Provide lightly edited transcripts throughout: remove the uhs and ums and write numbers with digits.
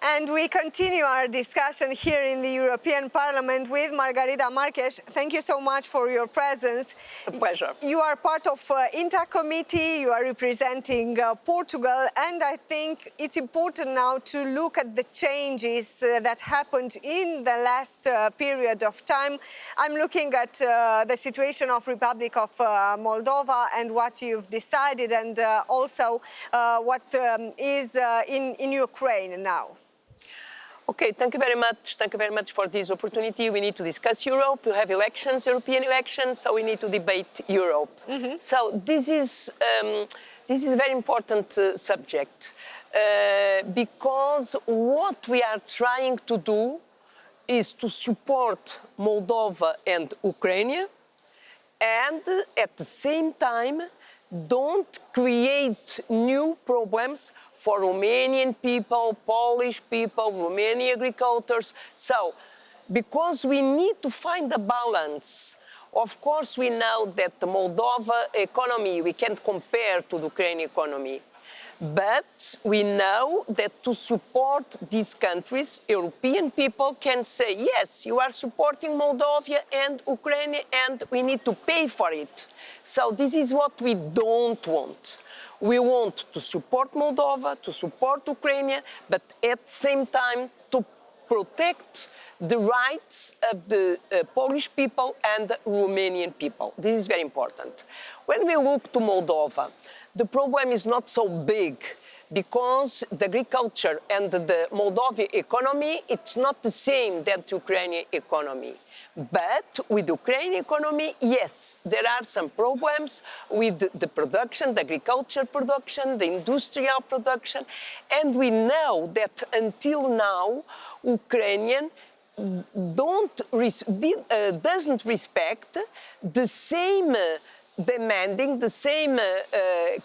And we continue our discussion here in the European Parliament with Margarida Marques. Thank you so much for your presence. It's a pleasure. You are part of INTA committee, you are representing Portugal, and I think it's important now to look at the changes that happened in the last period of time. I'm looking at the situation of Republic of Moldova and what you've decided, and also what is in Ukraine now. Okay, thank you very much. Thank you very much for this opportunity. We need to discuss Europe. We have elections, European elections, so we need to debate Europe. So this is a very important subject because what we are trying to do is to support Moldova and Ukraine, and at the same time don't create new problems for Romanian people, Polish people, Romanian agricultors. So, because we need to find a balance. Of course, we know that the Moldova economy, we can't compare to the Ukrainian economy. But we know that to support these countries, European people can say, yes, you are supporting Moldova and Ukraine, and we need to pay for it. So this is what we don't want. We want to support Moldova, to support Ukraine, but at the same time to protect the rights of the Polish people and the Romanian people. This is very important. When we look to Moldova, the problem is not so big because the agriculture and the Moldovan economy, it's not the same than the Ukrainian economy. But with the Ukrainian economy, yes, there are some problems with the production, the agriculture production, the industrial production, and we know that until now, Ukrainian doesn't respect the same demanding the same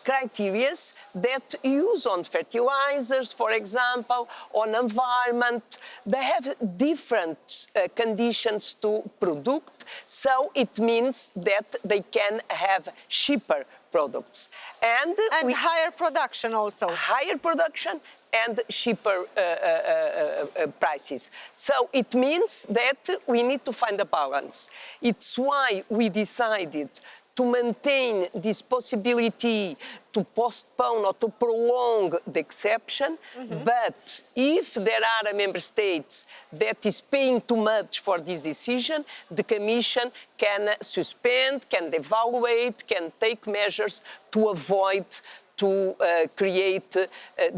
criteria that use on fertilizers, for example, on environment. They have different conditions to product, so it means that they can have cheaper products. And higher production also. Higher production and cheaper prices. So it means that we need to find a balance. It's why we decided to maintain this possibility to postpone or to prolong the exception, but if there are member states that is paying too much for this decision, the Commission can suspend, can evaluate, can take measures to avoid to create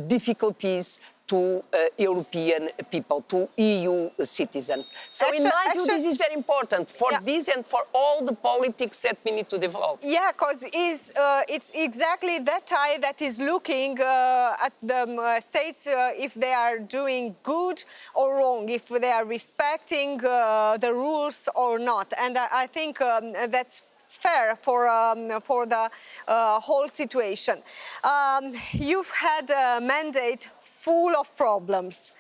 difficulties to European people, to EU citizens. So in my view, this is very important for this and for all the politics that we need to develop. Yeah, because it's exactly that eye that is looking at the states if they are doing good or wrong, if they are respecting the rules or not. And I think that's fair for the whole situation. You've had a mandate full of problems.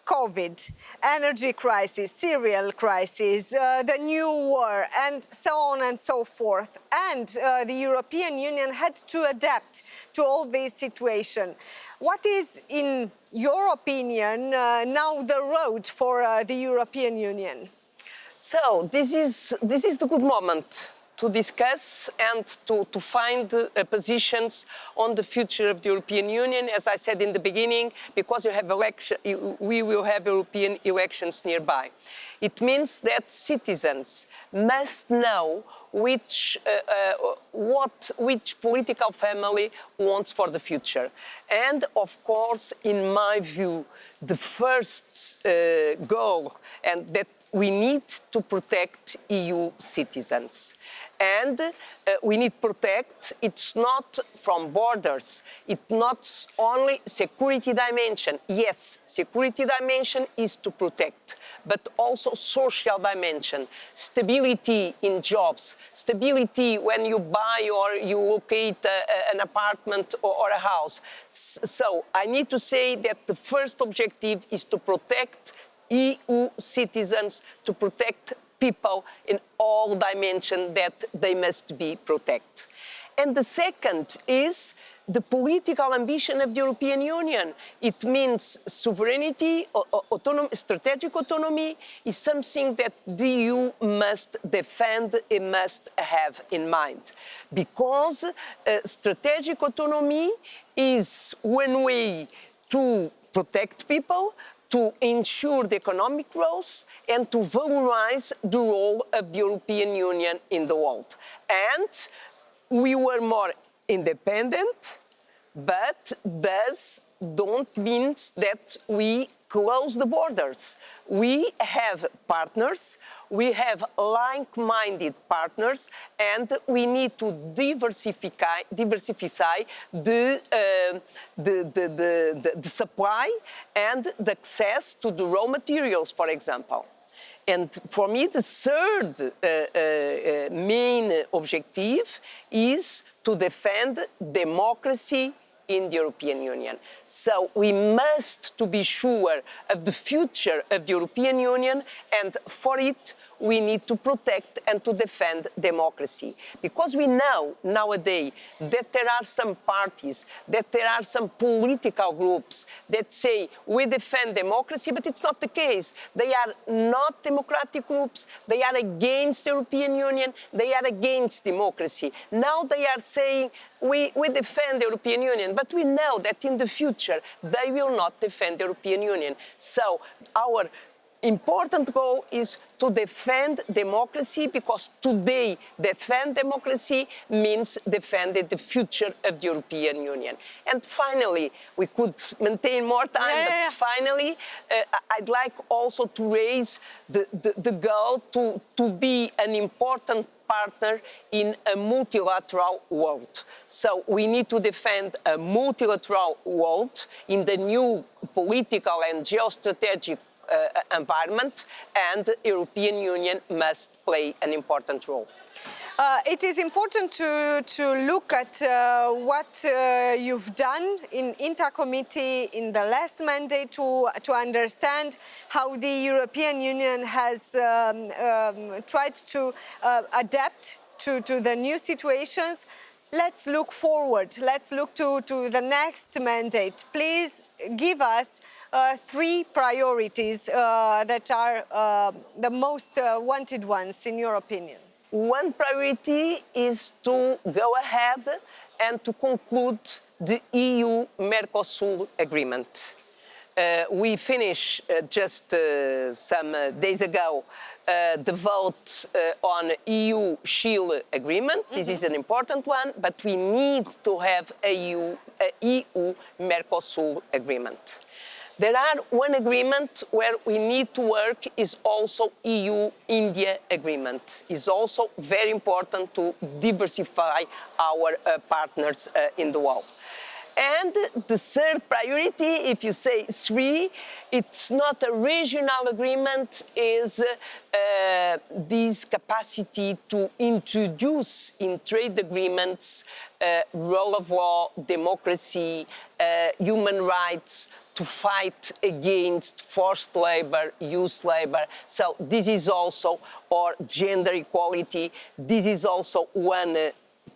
COVID, energy crisis, cereal crisis, the new war, and so on and so forth. And the European Union had to adapt to all these situations. What is, in your opinion, now the road for the European Union? So this is the good moment to discuss and to find positions on the future of the European Union. As I said in the beginning, because we will have European elections nearby. It means that citizens must know which political family wants for the future. And of course, in my view, the first goal and that we need to protect EU citizens. And we need to protect, it's not from borders, it's not only security dimension. Yes, security dimension is to protect, but also social dimension, stability in jobs, stability when you buy or you locate an apartment or a house. So I need to say that the first objective is to protect EU citizens, to protect people in all dimensions that they must be protected. And the second is the political ambition of the European Union. It means sovereignty, autonomy, strategic autonomy is something that the EU must defend and must have in mind. Because strategic autonomy is one way to protect people, to ensure the economic growth, and to valorize the role of the European Union in the world. And we were more independent, but this don't mean that we close the borders. We have partners, we have like-minded partners, and we need to diversify the supply and the access to the raw materials, for example. And for me, the third main objective is to defend democracy in the European Union. So we must to be sure of the future of the European Union, and for it we need to protect and to defend democracy. Because we know nowadays that there are some parties, that there are some political groups that say we defend democracy, but it's not the case. They are not democratic groups, they are against the European Union, they are against democracy. Now they are saying we defend the European Union, but we know that in the future they will not defend the European Union. So our important goal is to defend democracy, because today defend democracy means defending the future of the European Union. And finally, we could maintain more time, but finally, I'd like also to raise the goal to be an important partner in a multilateral world. So we need to defend a multilateral world in the new political and geostrategic environment, and the European Union must play an important role. It is important to look at what you've done in INTA committee in the last mandate to understand how the European Union has tried to adapt to the new situations. Let's look forward. Let's look to the next mandate. Please give us 3 priorities that are the most wanted ones, in your opinion. One priority is to go ahead and to conclude the EU-Mercosur agreement. We finished just some days ago the vote on EU-Chile agreement. This is an important one, but we need to have a EU-Mercosur agreement. There are one agreement where we need to work is also EU-India agreement. It's also very important to diversify our partners in the world. And the third priority, if you say 3, it's not a regional agreement, is this capacity to introduce in trade agreements rule of law, democracy, human rights, to fight against forced labor, youth labor. So this is also, or gender equality, this is also one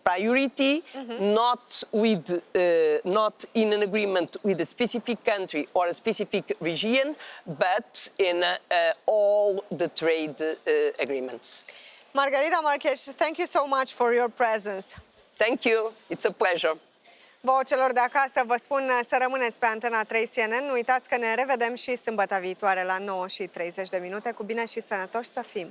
priority, not in an agreement with a specific country or a specific region, but in all the trade agreements. Margarida Marques, thank you so much for your presence. Thank you. It's a pleasure. Vouă celor de acasă vă spun să rămâneți pe Antena 3 CNN. Nu uitați că ne revedem și sâmbătă viitoare la 9:30. Cu bine și sănătoși să fim!